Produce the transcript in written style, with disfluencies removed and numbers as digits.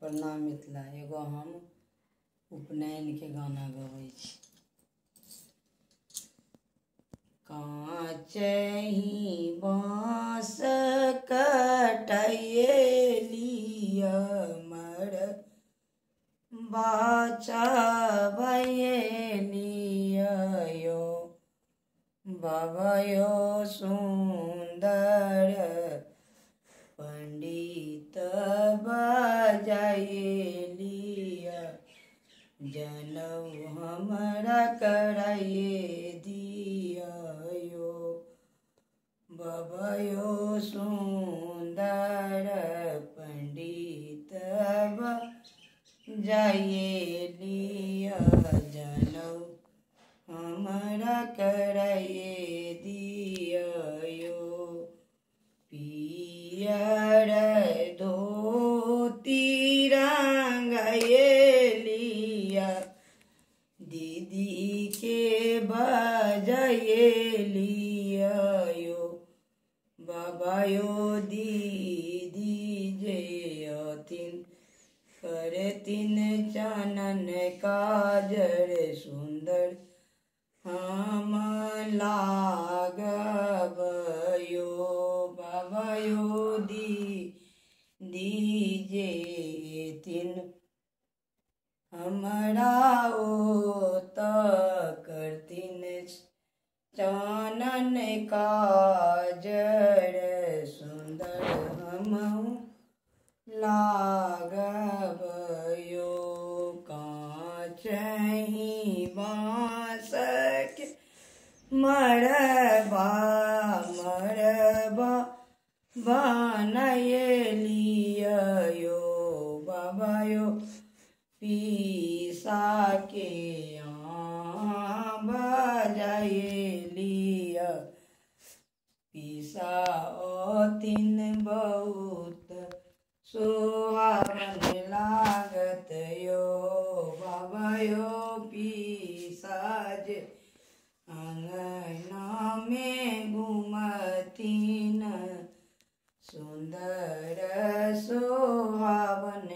प्रणाम मिथिला। एगो हम उपनयन के गाना गबै छी। काँचहि बाँस कटाइए लिअ मर बाचाबए लिअ यो बाबा यो सुंदर पंडित बजाए लिया जनऊ हमरा कराइए दिया यो बाबा यो सुंदर पंडित बजाए लिया जनऊ हमरा कराइए दिया यो पियर धोती रंगाए लिया दीदी के बजाए लिया यो बाबा यो दीदी जे अथिन करथिन चनन काजर सुंदर हम लागब यो बाबा यो दीजे तिन हमरा ओत करथिन चनन काजर सुंदर हम लागब यो काँचहि बाँस के मरबा बनाए लिया यो बाबा यो पीसा के बजाए लिया पीसा ओतिन बहुत सुहावन लागत यो बाबा यो पीसा जे अंगना में घूमतीन सुंदर सुहावन